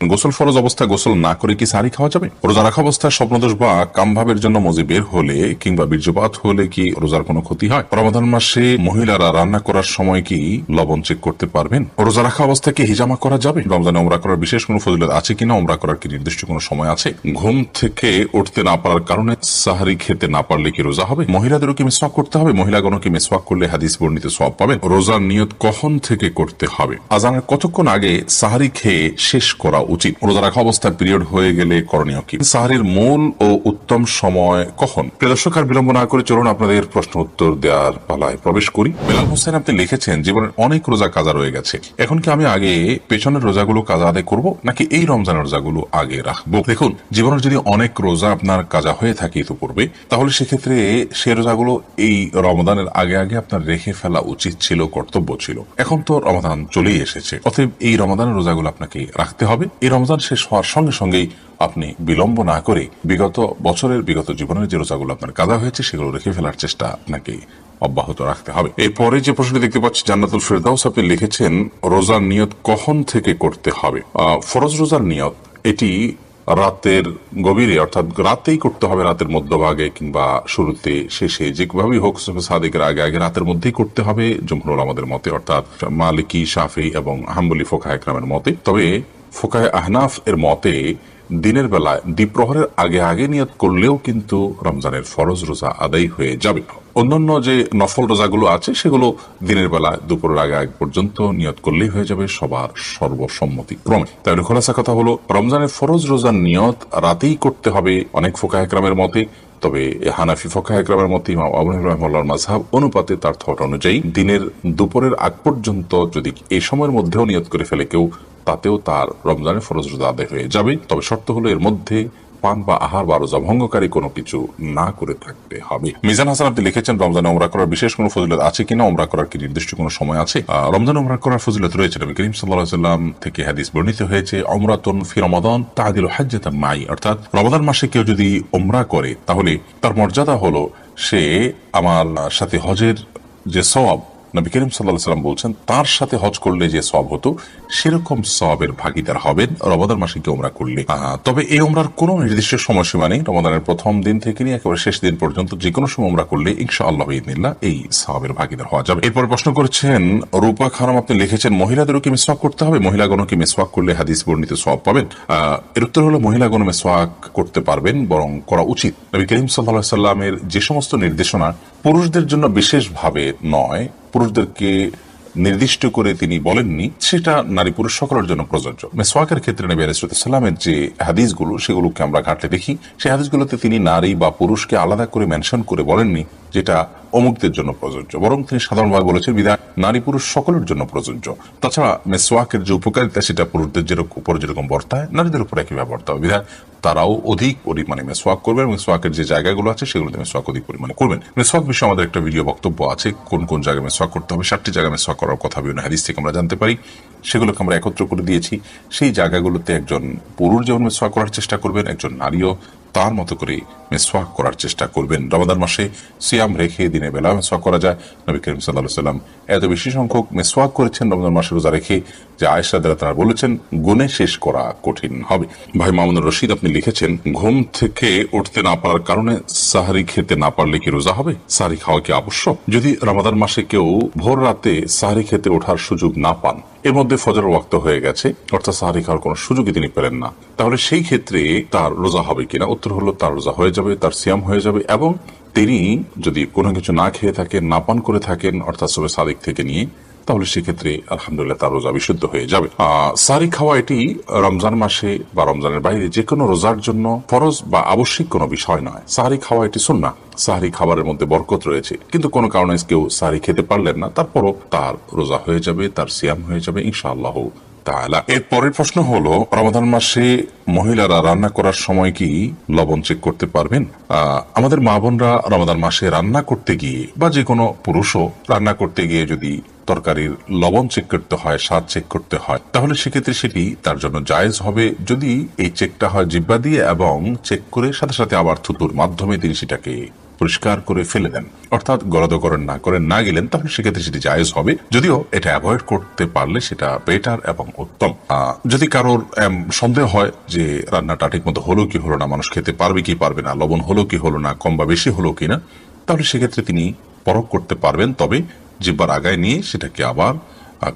গোসল ফরজ অবস্থায় গোসল না করে কি সাহারি খাওয়া যাবে? রোজা রাখা অবস্থায় স্বপ্নদোষ বা কামভাবের জন্য মজি বের হলে কিংবা বীর্যপাত হলে কি রোজার কোনো ক্ষতি হয়? রমাদান মাসে মহিলারা রান্না করার সময় কি লবণ চেক করতে পারবেন? রোজা রাখা অবস্থায় কি হিজামা করা যাবে? রমজানে উমরা করার বিশেষ কোনো ফজিলত আছে কিনা? উমরা করার কি নির্দিষ্ট কোনো সময় আছে? ঘুম থেকে উঠতে না পারার কারণে সাহারি খেতে না পারলে কি রোজা হবে? মহিলাদেরও কি মিসওয়াক করতে হবে? মহিলাগণ কি মিসওয়াক করলে হাদিস বর্ণিত সওয়াব পাবেন? রোজার নিয়ত কখন থেকে করতে হবে? আজানের কতক্ষণ আগে সাহারি খেয়ে শেষ করা উচিত? রোজা রাখা অবস্থায় পিরিয়ড হয়ে গেলে করণীয় কি? সাহারির মূল ও উত্তম সময় কখন? প্রিয় দর্শক, আর বিলম্ব না করে চলুন আপনাদের প্রশ্ন উত্তর দেওয়ার পালায় প্রবেশ করি। বেলাল হোসেন আপনি লিখেছেন, জীবনের অনেক রোজা কাজা রয়ে গেছে, এখন কি আমি আগে পেছনের রোজাগুলো কাজা আদায় করব নাকি এই রমজানের রোজাগুলো আগে রাখবো? দেখুন, জীবনের যদি অনেক রোজা আপনার কাজা হয়ে থাকে ইতিপূর্বে, তাহলে সেক্ষেত্রে সে রোজাগুলো এই রমজানের আগে আগে আপনার রেখে ফেলা উচিত ছিল, কর্তব্য ছিল। এখন তো রমজান চলেই এসেছে, অতএব এই রমজানের রোজাগুলো আপনাকে রাখতে হবে। এই রমজান শেষ হওয়ার সঙ্গে সঙ্গেই আপনি বিলম্ব না করে বিগত বছরের বিগত জীবনের যে রোজাগুলো আপনার কাজা হয়েছে সেগুলো রেখে ফেলার চেষ্টা আপনাকে অব্যাহত রাখতে হবে। এরপরে যে প্রশ্নটি দেখতে পাচ্ছি, জান্নাতুল ফেরদাউস আপনি লিখেছেন, রোজার নিয়ত কখন থেকে করতে হবে? ফরজ রোজার নিয়ত এটি রাতের গভীরে, অর্থাৎ রাতেই করতে হবে, রাতের মধ্যভাগে কিংবা শুরুতে, শেষে, যেভাবেই হোক সাদিকের আগে আগে রাতের মধ্যেই করতে হবে জমহুর উলামাদের মতে, অর্থাৎ মালিকি, শাফি এবং হাম্বলি ফোকাহে কেরামের মতে। তবে ফোকাহে আহনাফ এর মতে দিনের বেলায় দ্বিপ্রহরের আগে আগে নিয়ত করলেও কিন্তু রমজানের ফরজ রোজা আদায় হয়ে যাবে। অন্যান্য যে নফল রোজাগুলো আছে সেগুলো দিনের বেলা দুপুরের আগে আগে পর্যন্ত নিয়ত করলেই হয়ে যাবে সবার সর্বসম্মতি ক্রমে। তাহলে খোলাসা কথা হলো, রমজানের ফরজ রোজার নিয়ত রাতেই করতে হবে অনেক ফোকাহে কেরামের মতে। তবে হানাফি ফোকাহে কেরামের মতে ইমাম আবু হানিফা রাহিমাহুল্লাহর মাযহাব অনুপাতে, তার থট অনুযায়ী দিনের দুপুরের আগ পর্যন্ত যদি এই সময়ের মধ্যেও নিয়ত করে ফেলে কেউ, তাতেও তার রমজানের ফরজ রোজা আদায় হয়ে যাবে। তবে শর্ত হলো এর মধ্যে পান বা আহার বা রোজা ভঙ্গকারী কোনো কিছু না করে থাকতে হবে। মিজান হাসান আপনি লিখেছেন, রমজানে উমরা করার বিশেষ কোনো ফজিলত আছে কিনা? উমরা করার কি নির্দিষ্ট কোনো সময় আছে? রমজানে উমরা করার ফজিলত রয়েছে। নবী করিম সাল্লাল্লাহু আলাইহি ওয়াসাল্লাম থেকে হাদিস বর্ণিত হয়েছে, উমরাতুন ফি রমাদান তা'দিলু হাজ্জাতাম মাই, অর্থাৎ রমাদান মাসে কেউ যদি উমরা করে তাহলে তার মর্যাদা হলো সে আমার সাথে হজের যে সওয়াব নবী করিম সাল্লাল্লাহু আলাইহি ওয়াসাল্লাম বলছেন তার সাথে হজ করলে যে সওয়াব হতো সেরকম সওয়াবের ভাগীদার হবেন রমাদান মাসে কি উমরা করলে। তবে এই উমরার কোনো নির্দিষ্ট সময়সীমা নেই। রমাদানের প্রথম দিন থেকে নিয়ে একেবারে শেষ দিন পর্যন্ত যে কোনো সময় উমরা করলে ইনশাআল্লাহ বিইذনিল্লাহ এই সওয়াবের ভাগীদার হওয়া যাবে। এরপর প্রশ্ন করেছেন রূপা খানম, আপনি লিখেছেন, মহিলাদেরও কি মিসওয়াক করতে হবে? মহিলাগণ কি মিসওয়াক করলে হাদিস বর্ণিত সওয়াব পাবেন? এর উত্তর হলো, মহিলাগণ মিসওয়াক করতে পারবেন, বরং করা উচিত। নবী করিম সাল্লাল্লাহু আলাইহি ওয়াসাল্লামের যে সমস্ত নির্দেশনা পুরুষদের জন্য বিশেষভাবে নয়, পুরুষদেরকে নির্দিষ্ট করে তিনি বলেননি, সেটা নারী পুরুষ সকলের জন্য প্রযোজ্য। মেসওয়াকের ক্ষেত্রে নবী আলাইহিস সালামের যে হাদিসগুলো সেগুলোকে আমরা ঘাটলে দেখি, সেই হাদিসগুলোতে তিনি নারী বা পুরুষকে আলাদা করে মেনশন করে বলেননি যেটা অমুকদের জন্য প্রযোজ্য, বরং তিনি সাধারণভাবে বলেছেন বিধায় নারী পুরুষ সকলের জন্য প্রযোজ্য। তাছাড়া মেসওয়াকের যে উপকারিতা সেটা পুরুষদের উপর যেরকম বর্তায় নারীদের উপর একইভাবে বর্তায়, বিধায় তারাও অধিক পরিমাণে মেসওয়াক করবেন। মেসওয়াকের যে জায়গাগুলো আছে সেগুলোতে মেসওয়াক অধিক পরিমাণে করবেন। মেসওয়াক বিষয়ে আমাদের একটা ভিডিও বক্তব্য আছে, কোন কোন জায়গায় মেসওয়াক করতে হবে, 7টি জায়গায় মেসওয়াক করার কথা বিভিন্ন হাদিস থেকে আমরা জানতে পারি, সেগুলোকে আমরা একত্র করে দিয়েছি। সেই জায়গাগুলোতে একজন পুরুষ যেমন মেসওয়াক করার চেষ্টা করবেন, একজন নারীও তার মতো করে মেসওয়াক করার চেষ্টা করবেন। রমাদান মাসে সিয়াম রেখে দিনের বেলা মেসওয়াক করা যায়। নবী করিম সাল্লাল্লাহু আলাইহি ওয়াসাল্লাম এত বেশি সংখ্যক মেসওয়াক করেছেন রমজান মাসে রোজা রেখে যে আয়েশা রাদিয়াল্লাহু তাআলা বলেছেন গুণে শেষ করা কঠিন হবে। ভাই মামুনুর রশিদ আপনি লিখেছেন, ঘুম থেকে উঠতে না পারার কারণে সাহারি খেতে না পারলে কি রোজা হবে? সাহারি খাওয়া কি আবশ্যক? যদি রমাদান মাসে কেউ ভোর রাতে সাহারি খেতে ওঠার সুযোগ না পান, এর মধ্যে ফজরের ওয়াক্ত হয়ে গেছে, অর্থাৎ সাহারি খাওয়ার কোনো সুযোগই তিনি পেলেন না, তাহলে সেই ক্ষেত্রে তার রোজা হবে কিনা? উত্তর হলো তার রোজা হয়ে যাবে, তার সিয়াম হয়ে যাবে। এবং তিনি যদি কোনো কিছু না খেয়ে থাকেন, না পান করে থাকেন, অর্থাৎ সবে সাদিক থেকে নিয়ে, তাহলে সেক্ষেত্রে আলহামদুলিল্লাহ তার রোজা বিশুদ্ধ হয়ে যাবে। সাহারি খাওয়া এটি রমজান মাসে বা রমজানের বাইরে যে কোনো রোজার জন্য ফরজ বা আবশ্যিক কোনো বিষয় নয়। সাহারি খাওয়া এটি সুন্নাহ। সাহারি খাবারের মধ্যে বরকত রয়েছে, কিন্তু কোনো কারণে কেউ সাহারি খেতে পারলেন না, তারপরও তার রোজা হয়ে যাবে, তার সিয়াম হয়ে যাবে ইনশাআল্লাহ তাআলা। এর পরের প্রশ্ন হলো, রমাদান মাসে মহিলারা রান্না করার সময় কি লবণ চেক করতে পারবেন? আমাদের মা বোনরা রমাদান মাসে রান্না করতে গিয়ে বা যে কোনো পুরুষও রান্না করতে গিয়ে যদি তরকারির লবণ চেক করতে হয়, স্বাদ চেক করতে হয়, তাহলে সেক্ষেত্রে সেটি তার জন্য জায়েজ হবে যদি এই চেকটা হয় জিহ্বা দিয়ে এবং চেক করে সাথে সাথে আবার থুতুর মাধ্যমে তিনি সেটাকে পরিষ্কার করে ফেলে দেন, অর্থাৎ গলাধকরণ না গেলেন, তাহলে সেক্ষেত্রে সেটি জায়েজ হবে, যদিও এটা অ্যাভয়েড করতে পারলে সেটা বেটার এবং উত্তম। যদি কারোর সন্দেহ হয় যে রান্নাটা ঠিক মতো হলো কি হলো না, মানুষ খেতে পারবে কি পারবে না, লবণ হলো কি হলো না, কম বা বেশি হলো কিনা, তাহলে সেক্ষেত্রে তিনি পরখ করতে পারবেন। তবে জিহ্বার আগায় নিয়ে সেটাকে আবার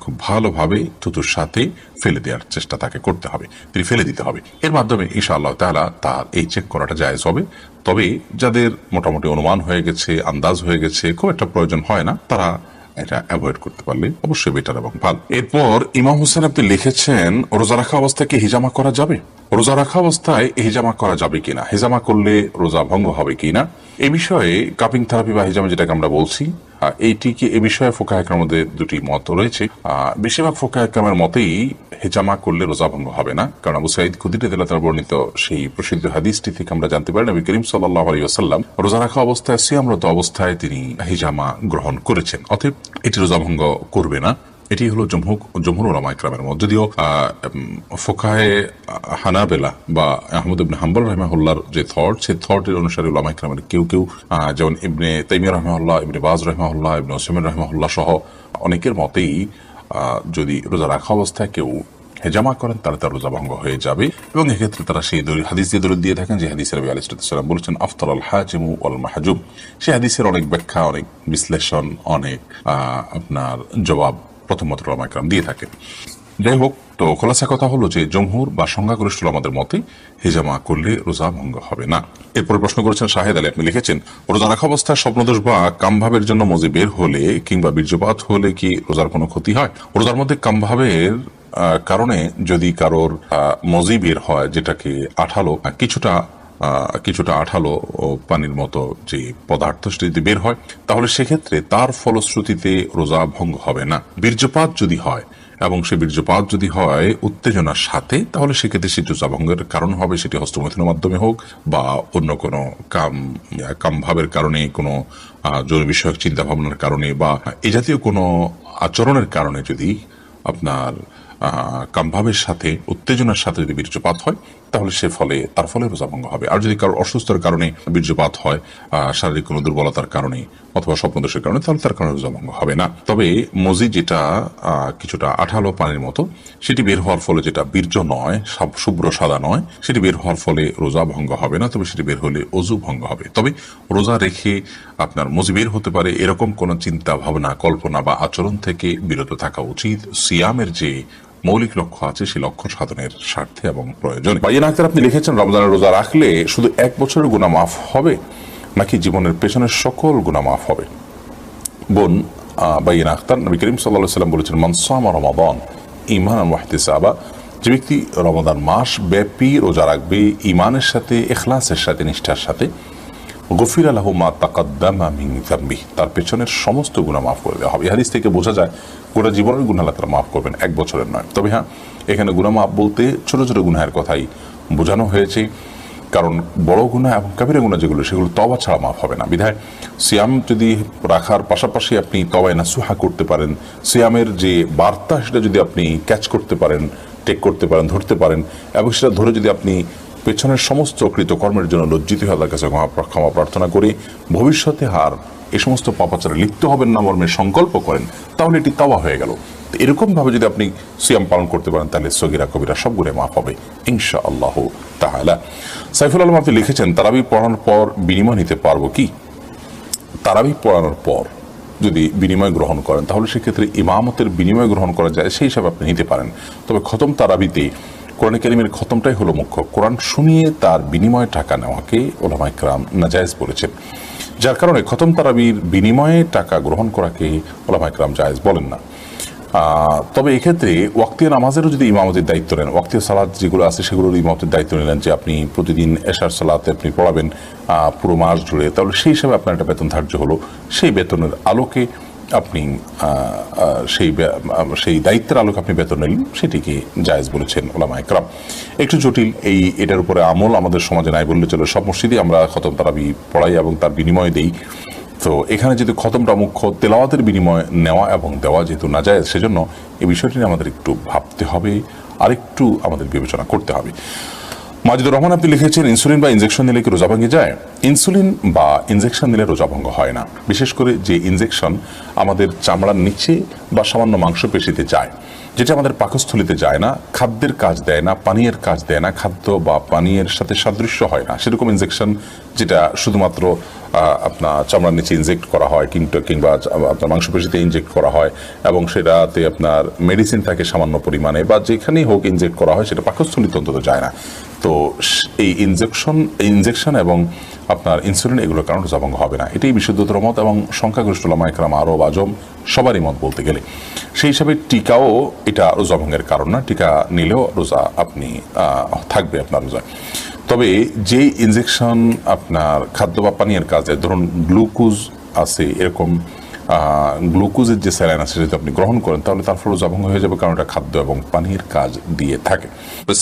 খুব ভালোভাবে থুতুর সাথে ফেলে দেওয়ার চেষ্টা তাকে করতে হবে, তিনি ফেলে দিতে হবে। এর মাধ্যমে ইনশাআল্লাহ তাআলা তার এই চেক করাটা জায়েজ হবে। তবে যাদের মোটামুটি অনুমান হয়ে গেছে, আন্দাজ হয়ে গেছে, খুব একটা প্রয়োজন হয় না, তারা এটা অ্যাভয়েড করতে পারলে অবশ্যই বেটার এবং ভালো। এরপর ইমাম হোসেন আপনি লিখেছেন, রোজা রাখা অবস্থায় কি হিজামা করা যাবে? রোজা রাখা অবস্থায় হিজামা করা যাবে কিনা, হিজামা করলে রোজা ভঙ্গ হবে কিনা, এ বিষয়ে কাপিং থেরাপি বা হিজামা যেটাকে আমরা বলছি, এইটিকে এ বিষয়ে ফোকাহ একরামের মধ্যে দুটি মত রয়েছে। বেশিরভাগ ফোকাহ একরামের মতেই হিজামা করলে রোজা ভঙ্গ হবে না, কারণ আবু সাঈদ খুদরি রাদিয়াল্লাহু তাআলা বর্ণিত সেই প্রসিদ্ধ হাদিসটি থেকে আমরা জানতে পারি নবী করিম সাল্লাল্লাহু আলাইহি ওয়াসাল্লাম রোজা রাখা অবস্থায়, সিয়ামরত অবস্থায় তিনি হিজামা গ্রহণ করেছেন, অতএব এটি রোজা ভঙ্গ করবে না। এটি হলো জমহুর উলামা ইকরামের মত। যদিও ফোকাহে হানাবেলা বা আহমদ ইবনে হাম্বল রাহিমাহুল্লাহর যে থট, সেই থটের অনুসারে উলামা ইকরামের কেউ যেমন ইবনে তাইমিয়া রাহিমাহুল্লাহ, ইবনে বাজ রাহিমাহুল্লাহ, ইবনে উসাইমিন রাহিমাহুল্লাহ সহ অনেকের মতেই যদি রোজা রাখা অবস্থায় কেউ হেজামা করেন তাহলে তার রোজা ভঙ্গ হয়ে যাবে। এবং এক্ষেত্রে তারা সেই হাদিস দিয়ে দলিল দিয়ে থাকেন যে হাদিসের নবী আলাইহিস সালাম বলেছেন আফতার আল হাজিমু ওয়াল মাহজুম। সেই হাদিসের অনেক ব্যাখ্যা, অনেক বিশ্লেষণ, অনেক আপনার জবাব প্রথমত উলামা ইকরাম দিয়ে থাকেন। যাই হোক, তো খোলাসা কথা হলো যে জমহুর বা সংখ্যাগরিষ্ঠ আমাদের মতে হিজামা করলে রোজা ভঙ্গ হবে না। এরপরে প্রশ্ন করেছেন শাহেদ আলী, আপনি লিখেছেন, রোজা রাখা অবস্থায় স্বপ্নদোষ বা কামভাবের জন্য মজি বের হলে কিংবা বীর্যপাত হলে কি রোজার কোনো ক্ষতি হয়? রোজার মধ্যে কামভাবের কারণে যদি কারোর মজি বের হয়, যেটাকে আঠালো কিছুটা আঠালো পানির মতো যে পদার্থ যদি বের হয়, তাহলে সেক্ষেত্রে তার ফলশ্রুতিতে রোজা ভঙ্গ হবে না। বীর্যপাত যদি হয় এবং সে বীর্যপাত যদি হয় উত্তেজনার সাথে, তাহলে সেক্ষেত্রে সে রোজা ভঙ্গের কারণ হবে, সেটি হস্তমৈথুনের মাধ্যমে হোক বা অন্য কোনো কাম ভাবের কারণে, কোনো জরুরি বিষয়ক চিন্তা ভাবনার কারণে বা এ জাতীয় কোনো আচরণের কারণে যদি আপনার কামভাবের সাথে, উত্তেজনার সাথে যদি বীর্যপাত হয়, তাহলে তার ফলে রোজা ভঙ্গ হবে। আর যদি কারোর অসুস্থতার কারণে বীর্যপাত হয়, শারীরিক কোনো দুর্বলতার কারণে অথবা স্বপ্নদোষের কারণে, তাহলে তার কারণে রোজা ভঙ্গ হবে না। তবে মজি যেটা কিছুটা আঠালো পানির মতো, সেটি বের হওয়ার ফলে, যেটা বীর্য নয়, শুভ্র সাদা নয়, সেটি বের হওয়ার ফলে রোজা ভঙ্গ হবে না। তবে সেটি বের হলে অজু ভঙ্গ হবে। তবে রোজা রেখে আপনার মজি বের হতে পারে এরকম কোন চিন্তা ভাবনা, কল্পনা বা আচরণ থেকে বিরত থাকা উচিত। সিয়ামের যে মৌলিক লক্ষ্য আছে, সেই লক্ষ্য সাধনের স্বার্থে এবং প্রয়োজনে। বাইয়ান আক্তার, আপনি লিখেছেন, রমজানের রোজা রাখলে শুধু 1 বছরের গুনাহ মাফ হবে নাকি জীবনের পেছনের সকল গুনাহ মাফ হবে? বোন বাইয়ান আক্তার, নবী করিম সাল্লাল্লাহু আলাইহি ওয়াসাল্লাম বলেছেন, মান সামা রমাদান ঈমানান ওয়া ইহতিসাবা, যে ব্যক্তি রমাদান মাস ব্যাপী রোজা রাখবে ঈমানের সাথে, ইখলাসের সাথে, নিষ্ঠার সাথে, গফিরা লাহু মা তাকাদ্দামা মিন যামবিহি, তার পেছনের সমস্ত গুনাহ মাফ করে দেওয়া হবে। এই হাদিস থেকে বোঝা যায় গোটা জীবনের গুনাহ আল্লাহ তাআলা মাফ করবেন, 1 বছরের নয়। তবে হ্যাঁ, এখানে গুনাহ মাফ বলতে ছোট ছোট গুনাহের কথাই বোঝানো হয়েছে, কারণ বড় গুনাহ এবং কাবিরা গুনাহ যেগুলো, সেগুলো তওবা ছাড়া মাফ হবে না। বিধায় সিয়াম যদি রাখার পাশাপাশি আপনি তওবায়ে নাসুহা করতে পারেন, সিয়ামের যে বার্তা সেটা যদি আপনি ক্যাচ করতে পারেন, টেক করতে পারেন, ধরতে পারেন, এবং সেটা ধরে যদি আপনি পেছনের সমস্ত কৃতকর্মের জন্য লজ্জিত হয়ে আল্লাহর কাছে ক্ষমা প্রার্থনা করে ভবিষ্যতে এই সমস্ত পাপাচারে লিপ্ত হবেন না মর্মে সংকল্প করেন, তাহলে এটি তাওবা হয়ে গেল। এরকম ভাবে যদি আপনি সিয়াম পালন করতে পারেন, তাহলে সগীরা কবিরা সব গুনাহ মাফ হবে ইনশাআল্লাহ তাআলা। সাইফুল আলম, আপনি লিখেছেন, তারাবিহ পড়ানোর পর বিনিময় নিতে পারবো কি? তারাবিহ পড়ানোর পর যদি বিনিময় গ্রহণ করেন, তাহলে সেক্ষেত্রে ইমামতের বিনিময় গ্রহণ করা যায়, সেই হিসাবে আপনি নিতে পারেন। তবে খতম তারাবিতে কোরআন কারীমের খতমটাই হলো মুখ্য। কোরআন শুনিয়ে তার বিনিময়ে টাকা নেওয়াকে উলামা ইকরাম নাজায়েজ বলেছেন, যার কারণে খতম তারাবির বিনিময়ে টাকা গ্রহণ করাকে উলামা ইকরাম জায়েজ বলেন না। তবে এক্ষেত্রে ওয়াক্তিয়া নামাজেরও যদি ইমামতের দায়িত্ব নেন, ওয়াক্তিয়া সালাত যেগুলো আছে সেগুলোর ইমামতের দায়িত্ব নিলেন, যে আপনি প্রতিদিন এশার সালাতে আপনি পড়াবেন পুরো মাস জুড়ে, তাহলে সেই হিসাবে আপনার একটা বেতন ধার্য হলো। সেই বেতনের আলোকে আপনি সেই দায়িত্বের আলোকে আপনি বেতন নিলেন, সেটিকে জায়েজ বলেছেন উলামা ইকরাম। একটু জটিল এটার উপরে আমল আমাদের সমাজে নাই বললে চলে। সব মসজিদে আমরা খতম তারাবি পড়াই এবং তার বিনিময় দেই। তো এখানে যদি খতমটা মুখ্য, তেলাওয়াতের বিনিময় নেওয়া এবং দেওয়া যেহেতু না যায়, সেজন্য এই বিষয়টি আমাদের একটু ভাবতে হবে, আরেকটু আমাদের বিবেচনা করতে হবে। মাজিদুর রহমান আপনি লিখেছেন, ইনসুলিন বা ইনজেকশন নিলে কি রোজা ভেঙে যায়? ইনসুলিন বা ইনজেকশন নিলে রোজা ভঙ্গ হয় না। বিশেষ করে যে ইনজেকশন আমাদের চামড়ার নিচে বা সামান্য মাংসপেশিতে যায়, যেটা আমাদের পাকস্থলিতে যায় না, খাদ্যের কাজ দেয় না, পানীয়ের কাজ দেয় না, খাদ্য বা পানীয়ের সাথে সাদৃশ্য হয় না, সেরকম ইনজেকশন যেটা শুধুমাত্র আপনার চামড়ার নিচে ইনজেক্ট করা হয় কিংবা আপনার মাংসপেশিতে ইনজেক্ট করা হয় এবং সেটাতে আপনার মেডিসিন থাকে সামান্য পরিমাণে, বা যেখানেই হোক ইনজেক্ট করা হয়, সেটা পাকস্থলিতে অন্তত যায় না। তো এই ইনজেকশন এবং আপনার ইনসুলিন এগুলোর কারণে রোজা ভঙ্গ হবে না, এটাই বিশুদ্ধতর মত এবং সংখ্যাগরিষ্ঠ উলামা ইকরাম, আরব আজম সবারই মত বলতে গেলে। সেই হিসাবে টিকাও এটা রোজা ভঙ্গের কারণ না, টিকা নিলেও রোজা আপনি থাকবে আপনার রোজায়। তবে যে ইনজেকশন আপনার খাদ্য বা পানীয়ের কাজে, ধরুন গ্লুকোজ আছে, এরকম গ্লুকোজের যে স্যালাইন আছে যদি আপনি গ্রহণ করেন, তাহলে তার ফলে রোজা ভঙ্গ হয়ে যাবে, কারণ এটা খাদ্য এবং পানির কাজ দিয়ে থাকে।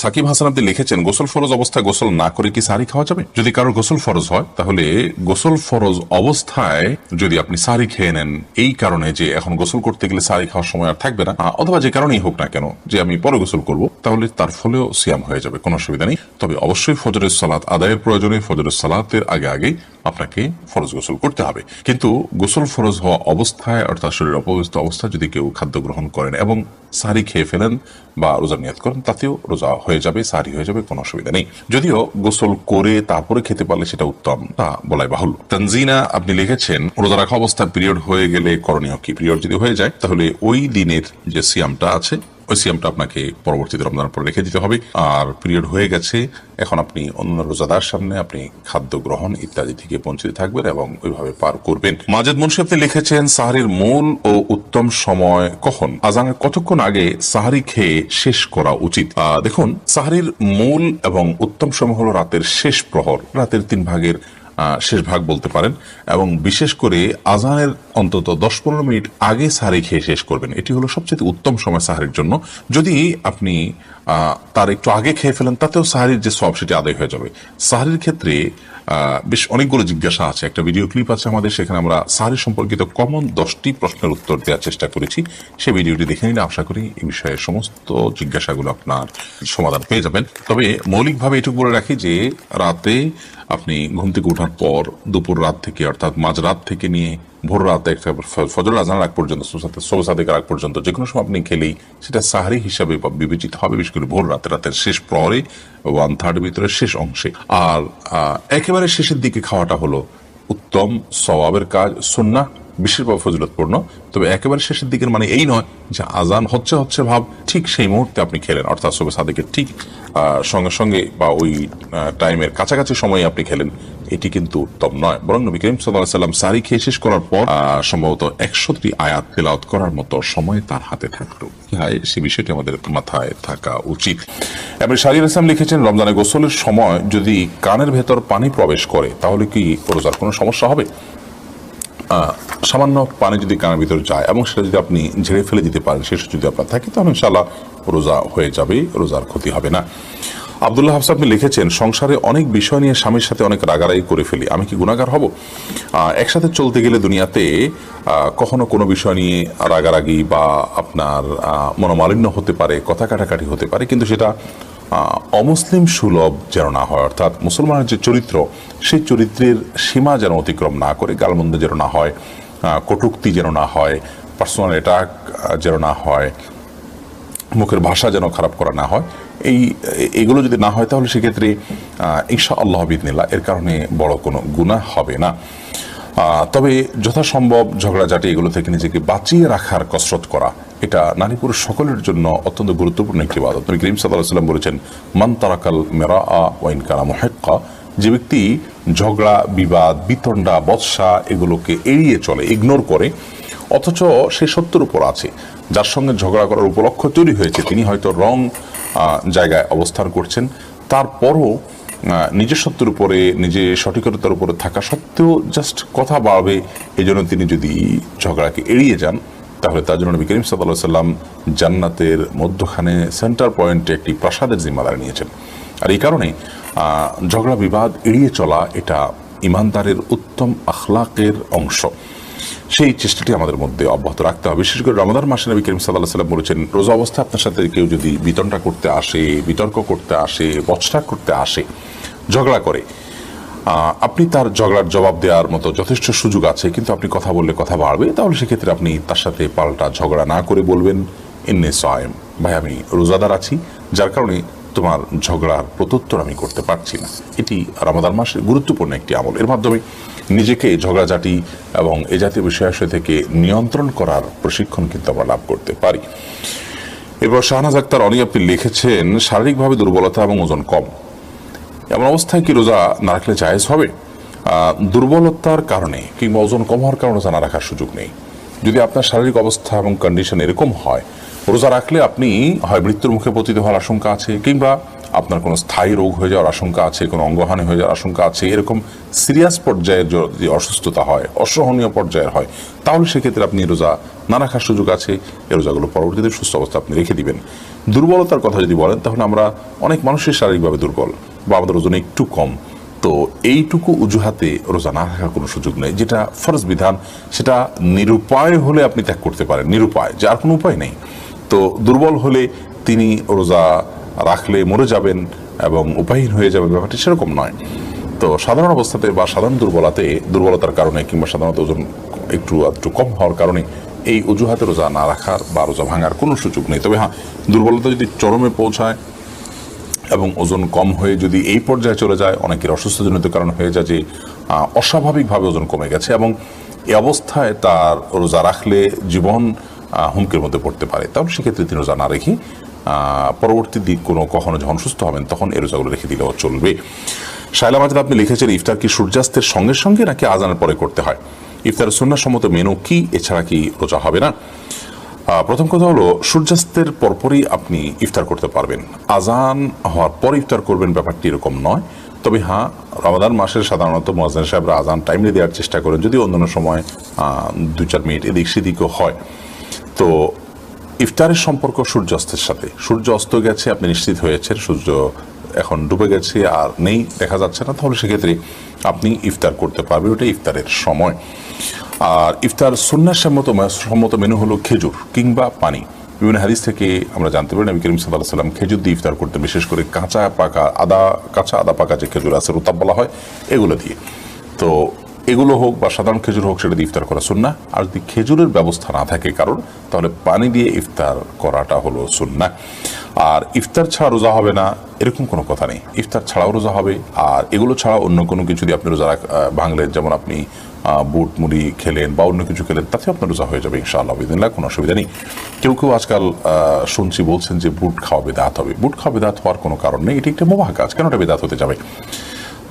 সাকিব হাসান আপনি লিখেছেন, গোসল ফরজ অবস্থায় গোসল না করে কি সাহরি খাওয়া যাবে? যদি কারোর গোসল ফরজ হয়, তাহলে গোসল ফরজ অবস্থায় যদি আপনি সাহরি খেয়ে নেন এই কারণে যে এখন গোসল করতে গেলে সাহরি খাওয়ার সময় আর থাকবে না, অথবা যে কারণেই হোক না কেন যে আমি পরে গোসল করব, তাহলে তার ফলেও সিয়াম হয়ে যাবে, কোনো অসুবিধা নেই। তবে অবশ্যই ফজরের সালাত আদায়ের প্রয়োজনে ফজরের সালাতের আগে আপনাকে ফরজ গোসল করতে হবে। কিন্তু গোসল ফরজ হওয়া অবস্থায়, অর্থাৎ শরীর অপবিত্র অবস্থায় যদি কেউ খাদ্য গ্রহণ করেন এবং সাহরি খেয়ে ফেলেন বা রোজা নিয়ত করেন, তাতেও রোজা হয়ে যাবে, সাহরি হয়ে যাবে, কোনো অসুবিধা নেই। যদিও গোসল করে তারপরে খেতে পারলে সেটা উত্তম, তা বলাই বাহুল্য। তানজিনা আপনি লিখেছেন, রোজা রাখা অবস্থায় পিরিয়ড হয়ে গেলে করণীয় কি? পিরিয়ড যদি হয়ে যায়, তাহলে ওই দিনের যে সিয়ামটা আছে, ওই সিয়ামটা আপনাকে পরবর্তীতে রমজানের পর রেখে দিতে হবে। আর পিরিয়ড হয়ে গেছে, এখন আপনি অন্য রোজাদার সামনে আপনি খাদ্য গ্রহণ ইত্যাদি থেকে বঞ্চিত থাকবেন এবং ওইভাবে পার করবেন। মাজেদ মুন্সি আপনি লিখেছেন, সাহরির মূল ও উত্তম সময় কখন? আজানের কতক্ষণ আগে সাহরি খেয়ে শেষ করা উচিত? দেখুন, সাহরির মূল এবং উত্তম সময় হলো রাতের শেষ প্রহর, রাতের 3 ভাগের শেষ ভাগ বলতে পারেন, এবং বিশেষ করে আজানের অন্তত 10-15 মিনিট আগে সাহরি খেয়ে শেষ করবেন। এটি হলো সবচেয়ে উত্তম সময় সাহরির জন্য। যদি আপনি তার একটু আগে খেয়ে ফেলেন, তাতেও সাহরির যে সওয়াব সেটি আদায় হয়ে যাবে। সাহরির ক্ষেত্রে বেশ অনেকগুলো জিজ্ঞাসা আছে, একটা ভিডিও ক্লিপ আছে আমাদের, সেখানে আমরা সাহরি সম্পর্কিত কমন 10টি প্রশ্নের উত্তর দেওয়ার চেষ্টা করেছি। সেই ভিডিওটি দেখে নিলে আশা করি এই বিষয়ে সমস্ত জিজ্ঞাসাগুলো আপনার সমাধান পেয়ে যাবেন। তবে মৌলিকভাবে এটুকু বলে রাখি যে রাতে আপনি ঘুম থেকে ওঠার পর দুপুর রাত থেকে, অর্থাৎ মাঝরাত থেকে নিয়ে ভোর রাতে একটা ফজর আজানের আগ পর্যন্ত, সোবসাদিকের আগ পর্যন্ত যে কোনো সময় আপনি খেলেই সেটা সাহরি হিসাবে বিবেচিত হবে, বিশেষ করে ভোর রাতের শেষ প্রহরে 1/3 ভিতরে শেষ অংশে। আর একেবারে শেষের দিকে খাওয়াটা হলো উত্তম সওয়াবের কাজ, সুন্নাহ, বিশেষভাবে ফজিলতপূর্ণ। তবে একেবারে শেষের দিকের মানে এই নয় যে আজান হচ্ছে ভাব ঠিক সেই মুহূর্তে আপনি খেলেন, অর্থাৎ সুবহ সাদিকের ঠিক সঙ্গে সঙ্গে বা ওই টাইমের কাছাকাছি সময়ে আপনি খেলেন, এটি কিন্তু উত্তম নয়। বরং নবী করিম সাল্লাল্লাহু আলাইহি ওয়াসাল্লাম সাহরি খেয়ে শেষ করার পর সম্ভবত 100টি আয়াত তেলাওয়াত করার মতো সময় তার হাতে থাকতো। সে বিষয়টি আমাদের মাথায় থাকা উচিত। এবার শাহরিয়ার ইসলাম লিখেছেন, রমজানে গোসলের সময় যদি কানের ভেতর পানি প্রবেশ করে তাহলে কি রোজার কোনো সমস্যা হবে? সামান্য পানি যদি কানের ভিতর যায় এবং সেটা যদি আপনি ঝেড়ে ফেলে দিতে পারেন, শেষ যদি আপনার থাকে, তাহলে ইনশাআল্লাহ রোজা হয়ে যাবে, রোজার ক্ষতি হবে না। আব্দুল্লাহ হাফসা আপনি লিখেছেন, সংসারে অনেক বিষয় নিয়ে স্বামীর সাথে অনেক রাগারাগি করে ফেলি, আমি কি গুনাহগার হব? একসাথে চলতে গেলে দুনিয়াতে কখনো কোনো বিষয় নিয়ে রাগারাগি বা আপনার মনোমালিন্য হতে পারে, কথা কাটাকাটি হতে পারে, কিন্তু সেটা অমুসলিম সুলভ যেন না হয়, অর্থাৎ মুসলমানের যে চরিত্র, সেই চরিত্রের সীমা যেন অতিক্রম না করে, গালমন্দ যেন না হয়, কটূক্তি যেন না হয়, পার্সোনাল অ্যাটাক যেন না হয়, মুখের ভাষা যেন খারাপ করা না হয়। এইগুলো যদি না হয় তাহলে সেক্ষেত্রে ইনশাআল্লাহ বিইذনিল্লাহ এর কারণে বড় কোনো গুনাহ হবে না। তবে যথাসম্ভব ঝগড়াঝাটি এগুলো থেকে নিজেকে বাঁচিয়ে রাখার কসরত করা, এটা নারী পুরুষ সকলের জন্য অত্যন্ত গুরুত্বপূর্ণ একটি ইবাদত। নবী করিম সাল্লাল্লাহু আলাইহি ওয়াসাল্লাম বলেছেন, মান তারাকাল মিরাআ ওয়া ইন কানা মুহিক্কা, যে ব্যক্তি ঝগড়া, বিবাদ, বিতণ্ডা, বৎসা এগুলোকে এড়িয়ে চলে, ইগনোর করে, অথচ সে সত্যের উপর আছে, যার সঙ্গে ঝগড়া করার উপলক্ষ তৈরি হয়েছে, তিনি হয়তো রং জায়গায় অবস্থান করছেন, তারপরও নিজের সত্যের উপরে, নিজের সঠিকতার উপরে থাকা সত্ত্বেও জাস্ট কথা বাড়বে, এই জন্য তিনি যদি ঝগড়াকে এড়িয়ে যান, তাহলে তার জন্য নবী করিম সাল্লাল্লাহু আলাইহি ওয়াসাল্লাম জান্নাতের মধ্যখানে সেন্টার পয়েন্টে একটি প্রাসাদের জিম্মাদারি নিয়েছেন। আর এই কারণে ঝগড়া বিবাদ এড়িয়ে চলা এটা ইমানদারের উত্তম আখলাকের অংশ। সেই চেষ্টাটি আমাদের মধ্যে অব্যাহত রাখতে হবে। বিশেষ করে রমাদান মাসে নবী করিম সাল্লাল্লাহু আলাইহি ওয়াসাল্লাম বলেছেন, রোজা অবস্থায় আপনার সাথে কেউ যদি বিতর্ক করতে আসে, বচসা করতে আসে, ঝগড়া করে, আপনি তার ঝগড়ার জবাব দেওয়ার মতো যথেষ্ট সুযোগ আছে, কিন্তু আপনি কথা বললে কথা বাড়বে, তাহলে সেক্ষেত্রে আপনি তার সাথে পাল্টা ঝগড়া না করে বলবেন, ইন্নী সায়েম, ভাই আমি রোজাদার আছি, যার কারণে তোমার ঝগড়ার প্রত্যুত্তর আমি করতে পারছি না। এটি রমাদান মাসের গুরুত্বপূর্ণ একটি আমল। এর মাধ্যমে নিজেকে ঝগড়াঝাটি এবং এ জাতীয় বিষয়াশয় থেকে নিয়ন্ত্রণ করার প্রশিক্ষণ কিন্তু আমরা লাভ করতে পারি। এরপর শাহনাজ আক্তার অনি আপনি লিখেছেন, শারীরিকভাবে দুর্বলতা এবং ওজন কম, এমন অবস্থায় কি রোজা না রাখলে জায়েজ হবে? দুর্বলতার কারণে কিংবা ওজন কম হওয়ার কারণে রোজা না রাখার সুযোগ নেই। যদি আপনার শারীরিক অবস্থা এবং কন্ডিশন এরকম হয়, রোজা রাখলে আপনি হয় মৃত্যুর মুখে পতিত হওয়ার আশঙ্কা আছে, কিংবা আপনার কোনো স্থায়ী রোগ হয়ে যাওয়ার আশঙ্কা আছে, কোনো অঙ্গহানি হয়ে যাওয়ার আশঙ্কা আছে, এরকম সিরিয়াস পর্যায়ের যদি অসুস্থতা হয়, অসহনীয় পর্যায়ের হয়, তাহলে সেক্ষেত্রে আপনি রোজা না রাখার সুযোগ আছে। এই রোজাগুলো পরবর্তীতে সুস্থ অবস্থা আপনি রেখে দিবেন। দুর্বলতার কথা যদি বলেন, তাহলে আমরা অনেক মানুষের শারীরিকভাবে দুর্বল বা আমাদের ওজন একটু কম, তো এইটুকু অজুহাতে রোজা না রাখার কোনো সুযোগ নেই। যেটা ফরজ বিধান, সেটা নিরুপায় হলে আপনি ত্যাগ করতে পারেন, নিরুপায়, যার কোনো উপায় নেই। তো দুর্বল হলে তিনি রোজা রাখলে মরে যাবেন এবং উপায়হীন হয়ে যাবেন, ব্যাপারটি সেরকম নয়। তো সাধারণ অবস্থাতে বা সাধারণ দুর্বলতার কারণে কিংবা সাধারণত ওজন একটু কম হওয়ার কারণে এই অজুহাতে রোজা না রাখার বা রোজা ভাঙার কোনো সুযোগ নেই। তবে হ্যাঁ, দুর্বলতা যদি চরমে পৌঁছায় এবং ওজন কম হয়ে যদি এই পর্যায়ে চলে যায়, অনেকের অসুস্থজনিত কারণ হয়ে যায় যে অস্বাভাবিকভাবে ওজন কমে গেছে, এবং এই অবস্থায় তার রোজা রাখলে জীবন হুমকির মধ্যে পড়তে পারে, তাহলে সেক্ষেত্রে তিনি রোজা না রেখে পরবর্তী দিক কখনো যখন সুস্থ হবেন তখন এই রোজাগুলো রেখে দিলেও চলবে। শায়লা মাজিদ আপনি লিখেছেন, ইফতার কি সূর্যাস্তের সঙ্গে সঙ্গে নাকি আজানের পরে করতে হয়? ইফতারের সুন্নাহসম্মত মেনু কি, এছাড়া কি রোজা হবে না? প্রথম কথা হলো, সূর্যাস্তের পরপরই আপনি ইফতার করতে পারবেন, আজান হওয়ার পর ইফতার করবেন ব্যাপারটি এরকম নয়। তবে হ্যাঁ, রমাদান মাসের সাধারণত মুয়াজ্জিন সাহেবরা আজান টাইমলি দেওয়ার চেষ্টা করেন, যদি অন্যান্য সময় 2-4 মিনিট এদিক সেদিকও হয়। তো ইফতারের সম্পর্ক সূর্যাস্তের সাথে, সূর্য অস্ত গেছে, আপনি নিশ্চিত হয়েছেন সূর্য এখন ডুবে গেছে আর নেই, দেখা যাচ্ছে না, তাহলে সেক্ষেত্রে আপনি ইফতার করতে পারবেন, ওটা ইফতারের সময়। আর ইফতার সুন্নাহসম্মত মেনু হলো খেজুর কিংবা পানি। বিভিন্ন হাদিস থেকে আমরা জানতে পারি, নবী করিম সাল্লাল্লাহু আলাইহি ওয়াসাল্লাম খেজুর দিয়ে ইফতার করতে, বিশেষ করে কাঁচা আদা পাকা যে খেজুর আছে, রুতাব বলা হয়, এগুলো দিয়ে। তো এগুলো হোক বা সাধারণ খেজুর হোক, সেটা দিয়ে ইফতার করা সুন্নাহ। আর যদি খেজুরের ব্যবস্থা না থাকে কারণ, তাহলে পানি দিয়ে ইফতার করাটা হলো সুন্নাহ। আর ইফতার ছাড়া রোজা হবে না এরকম কোনো কথা নেই, ইফতার ছাড়াও রোজা হবে। আর এগুলো ছাড়া অন্য কোনো কিছু দিয়ে আপনি রোজা ভাঙলেন, যেমন আপনি বুট মুড়ি খেলেন বা অন্য কিছু খেলেন, তাতে আপনার রোজা হয়ে যাবে ইনশাআল্লাহ বিদিনিল্লাহ, কোনো অসুবিধা নেই। কেউ আজকাল শুনছি বলছেন যে বুট খাওয়া বিদআত হবে। বুট খাওয়া বিদআত হওয়ার কোনো কারণ নেই, এটি একটা মুবাহ কাজ, কেন এটা বিদআত হতে যাবে?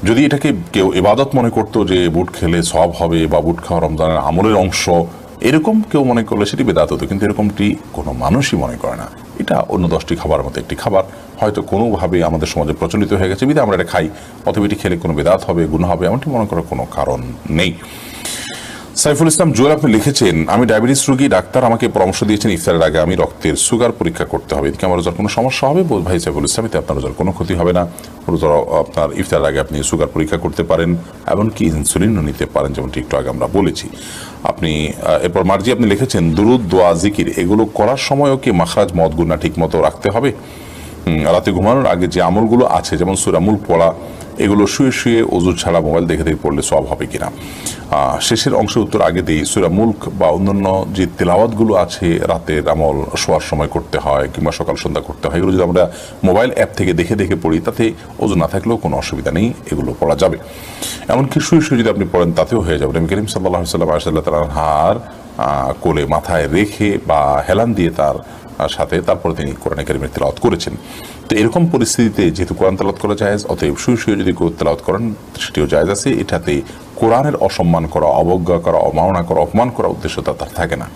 যদি এটাকে কেউ ইবাদত মনে করতো যে বুট খেলে সওয়াব হবে বা বুট খাওয়া রমজানের আমলের অংশ, এরকম কেউ মনে করলে সেটি বিদআত হতো, কিন্তু এরকমটি কোনো মানুষই মনে করে না। এটা অন্য 10টি খাবারের মতো একটি খাবার, হয়তো কোনোভাবে আমাদের সমাজে প্রচলিত হয়ে গেছে, বিধায় আমরা এটা খাই, অথবা এটি খেলে কোনো বিদআত হবে, গুনাহ হবে, এমনটি মনে করার কোনো কারণ নেই। সাইফুল ইসলাম জুয়েল আপনি লিখেছেন, আমি ডায়াবেটিস রোগী, ডাক্তার আমাকে পরামর্শ দিয়েছেন ইফতারের আগে আমি রক্তের সুগার পরীক্ষা করতে হবে, এদিকে আমার রোজার কোনো সমস্যা হবে? ভাই সাইফুল ইসলাম, এতে আপনার রোজার কোনো ক্ষতি হবে না। রোজার আপনার ইফতারের আগে আপনি সুগার পরীক্ষা করতে পারেন, এমনকি ইনসুলিনও নিতে পারেন, যেমনটি একটু আগে আমরা বলেছি। আপনি এরপর মার্জি আপনি লিখেছেন, দুরুদ, দোয়া, জিকির এগুলো করার সময়ও কি মাখরাজ মদ গুণা ঠিক মতো রাখতে হবে? রাতে ঘুমানোর আগে যে আমলগুলো আছে, যেমন সূরা মুলক পড়া, এগুলো শুয়ে শুয়ে ওযু ছাড়া মোবাইল দেখে পড়লে সওয়াব হবে কিনা? শেষের অংশের উত্তর আগে দিই। সূরা মুলক বা অন্যান্য যে তেলাওয়াতগুলো আছে, রাতের আমল শোয়ার সময় করতে হয় কিংবা সকাল সন্ধ্যা করতে হয়, এগুলো যদি আমরা মোবাইল অ্যাপ থেকে দেখে পড়ি, তাতে ওযু না থাকলেও কোনো অসুবিধা নেই, এগুলো পড়া যাবে। এমনকি শুয়ে শুয়ে যদি আপনি পড়েন তাতেও হয়ে যাবে। নবী করিম সাল্লাল্লাহু আলাইহি ওয়াসাল্লাম হার কোলে মাথায় রেখে বা হেলান দিয়ে তার সাথে তারপরে তিনি কোরআন কারীমের তেলাওয়াত করেছেন। তো এরকম পরিস্থিতিতে যেহেতু কোরআন তেলাওয়াত করা জায়েজ, অতএব শুয়ে শুয়ে যদি তেলাওয়াত করেন সেটিও জায়েজ আছে। এটাতে কোরআনের অসম্মান করা, অবজ্ঞা করা, অমাননা করা, অপমান করা উদ্দেশ্য তার থাকে না,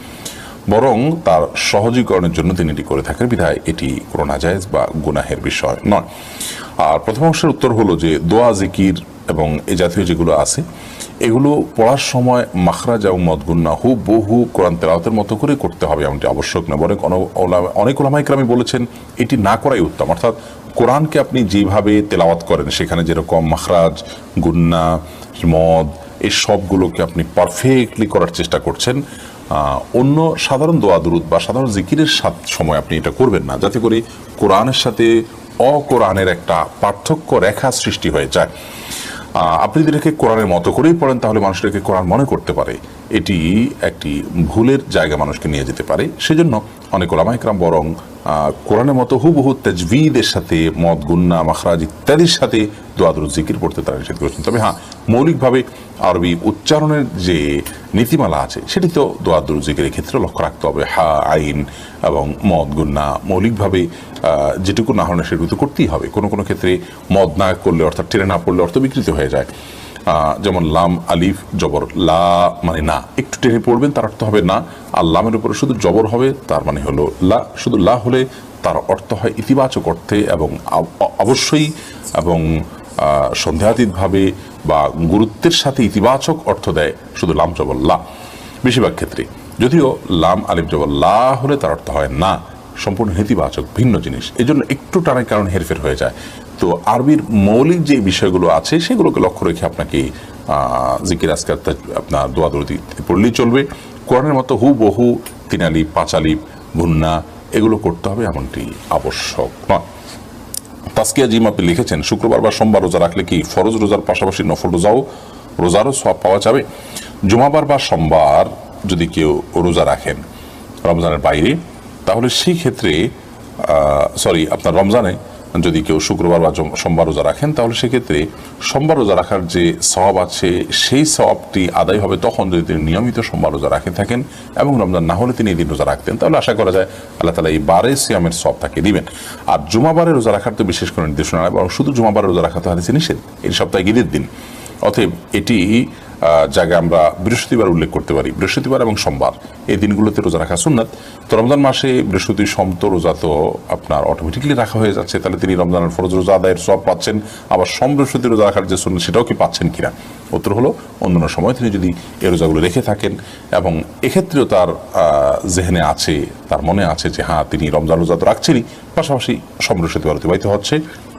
বরং তার সহজীকরণের জন্য তিনি এটি করে থাকেন, বিধায় এটি কোনো নাজায়েজ বা গুনাহের বিষয় নয়। আর প্রথম অংশের উত্তর হলো যে দোয়া, জিকির এবং এই জাতীয় যেগুলো আছে, এগুলো পড়ার সময় মাখরাজ এবং মদগুন্না বহু কোরআন তেলাওয়াতের মতো করে করতে হবে, এমনটি আবশ্যক না। বরং অনেক উলামায়ে কেরাম বলেছেন এটি না করাই উত্তম। অর্থাৎ কোরআনকে আপনি যেভাবে তেলাওয়াত করেন, সেখানে যেরকম মাখরাজ, গুন্না, মদ এই সবগুলোকে আপনি পারফেক্টলি করার চেষ্টা করছেন। অন্য সাধারণ দোয়া দুরুদ বা সাধারণ জিকিরের সময় আপনি এটা করবেন না, যাতে করে কোরআনের সাথে অকোরআনের একটা পার্থক্য রেখা সৃষ্টি হয়ে যায়। আপনি যদি এটাকে কোরআনের মতো করেই পড়েন, তাহলে মানুষ এটাকে কোরআন মনে করতে পারে, এটি একটি ভুলের জায়গা মানুষকে নিয়ে যেতে পারে। সেজন্য অনেক ওলামা ইকরাম বরং কোরআনের মতো হুবহু তাজবিদের সাথে মদ গুন্না মাখরাজ ইত্যাদির সাথে দোয়া দুরূদ জিকির পড়তে তারা নিষেধ করেছেন। তবে হ্যাঁ, মৌলিকভাবে আরবি উচ্চারণের যে নীতিমালা আছে সেটি তো দোয়া দুরূদ জিকিরের ক্ষেত্রে লক্ষ্য রাখতে হবে। হা, আইন এবং মদ গুন্না মৌলিকভাবে যেটুকু না হলে সেটুকু তো করতেই হবে। কোনো কোনো ক্ষেত্রে মদ না করলে, অর্থাৎ টেনে না পড়লে অর্থ বিকৃত হয়ে যায়। যেমন লাম আলিফ জবর, লা মানে না, একটু টেনে পড়বেন তার অর্থ হবে না, আর লামের উপরে শুধু জবর হবে তার মানে হলো লা। শুধু লা হলে তার অর্থ হয় ইতিবাচক অর্থে, এবং অবশ্যই এবং সন্দেহাতীতভাবে বা গুরুত্বের সাথে ইতিবাচক অর্থ দেয় শুধু লাম জবর লা বেশিরভাগ ক্ষেত্রে। যদিও লাম আলিফ জবর লা হলে তার অর্থ হয় না, সম্পূর্ণ নেতিবাচক ভিন্ন জিনিস। এই জন্য একটু টানার কারণে হেরফের হয়ে যায়। তো আরবির মৌলিক যে বিষয়গুলো আছে সেগুলোকে লক্ষ্য রেখে আপনাকে জিকির আজকার আপনার দোয়া দুরূদ পড়লেই চলবে। কোরআনের মতো হুবহু 3 আলিফ 5 আলিফ গুন্না এগুলো করতে হবে এমনটি আবশ্যক নয়। তাসকিয়া জিম আপনি লিখেছেন, শুক্রবার বা সোমবার রোজা রাখলে কি ফরজ রোজার পাশাপাশি নফল রোজারও সওয়াব পাওয়া যাবে? জুমাবার বা সোমবার যদি কেউ রোজা রাখেন রমজানের বাইরে, তাহলে সেই ক্ষেত্রে আপনার রমজানে যদি কেউ শুক্রবার বা সোমবার রোজা রাখেন, তাহলে সেক্ষেত্রে সোমবার রোজা রাখার যে সওয়াব আছে সেই সওয়াবটি আদায় হবে তখন যদি তিনি নিয়মিত সোমবার রোজা রাখে থাকেন, এবং রমজান না হলে তিনি এই দিন রোজা রাখতেন, তাহলে আশা করা যায় আল্লাহ তাআলা এই বারে সিয়ামের সওয়াব তাকে দিবেন। আর জুমাবারে রোজা রাখার তো বিশেষ কোনো নির্দেশনা নয়, বরং শুধু জুমাবারে রোজা রাখা তো হাদিসে নিষেধ, এই সপ্তাহে ঈদের দিন। অতএব এটি জায়গায় আমরা বৃহস্পতিবার উল্লেখ করতে পারি, বৃহস্পতিবার এবং সোমবার এই দিনগুলোতে রোজা রাখা সুন্নাত। তো রমজান মাসে বৃহস্পতি সোম তো রোজা তো আপনার অটোমেটিকলি রাখা হয়ে যাচ্ছে, তাহলে তিনি রমজানের ফরজ রোজা আদায়ের সওয়াব পাচ্ছেন। আবার সোম বৃহস্পতি রোজা রাখার যে সুন্নাত সেটাও কি পাচ্ছেন কিনা? উত্তর হলো অন্যান্য সময় তিনি যদি এই রোজাগুলো রেখে থাকেন এবং এক্ষেত্রেও তার জেহেনে আছে, তার মনে আছে যে হ্যাঁ তিনি রমজান রোজা তো রাখছেনই, পাশাপাশি সোম বৃহস্পতিবার অতিবাহিত হচ্ছে,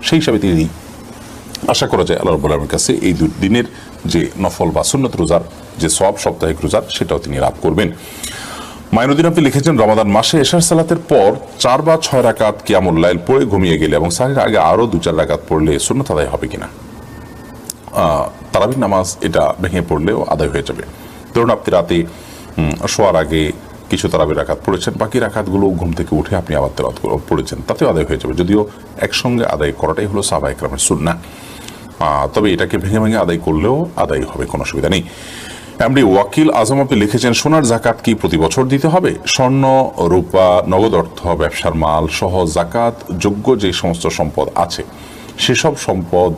সেই হিসাবে তিনি আশা করা যায় আল্লাহ রাব্বুল আলামিনের কাছে এই দিনের যে নফল বা সুন্নত রোজার যে সওয়াব সাপ্তাহিক রোজার সেটাও তিনি লাভ করবেন। মাইনুদ্দিন আপনি লিখেছেন, রমাদান মাসে এশার সালাতের পর 4 বা 6 রাকাত কিয়ামুল লাইল পড়ে ঘুমিয়ে গেলে এবং সাহির আগে আরো 2-4 রাকাত পড়লে সুন্নত আদায় হবে কিনা? তারাবির নামাজ এটা ভেঙে পড়লেও আদায় হয়ে যাবে। ধরুন আপনি রাতে শোয়ার আগে কিছু তারাবির রাকাত পড়েছেন, বাকি রাকাতগুলো ঘুম থেকে উঠে আপনি আবার তেলাওয়াত পড়েছেন, তাতেও আদায় হয়ে যাবে, যদিও একসঙ্গে আদায় করাটাই হলো সাহাবায়ে কেরামের সুন্নাহ। তবে এটাকে ভেঙে ভেঙে আদায় করলেও আদায় হবে, কোনো অসুবিধা নেই। এমডি ওয়াকিল আজম আপনি লিখেছেন, সোনার জাকাত কি প্রতি বছর দিতে হবে? স্বর্ণ, রূপা, নগদ অর্থ, ব্যবসার মাল সহ জাকাত যোগ্য যে সমস্ত সম্পদ আছে সেসব সম্পদ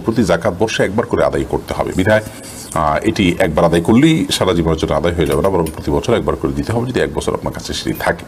প্রতি জাকাত বর্ষে একবার করে আদায় করতে হবে। বিধায় এটি একবার আদায় করলেই সারা জীবনের জন্য আদায় হয়ে যাবে না, বরং প্রতি বছর একবার করে দিতে হবে, যদি 1 বছর আপনার কাছে সেটি থাকে।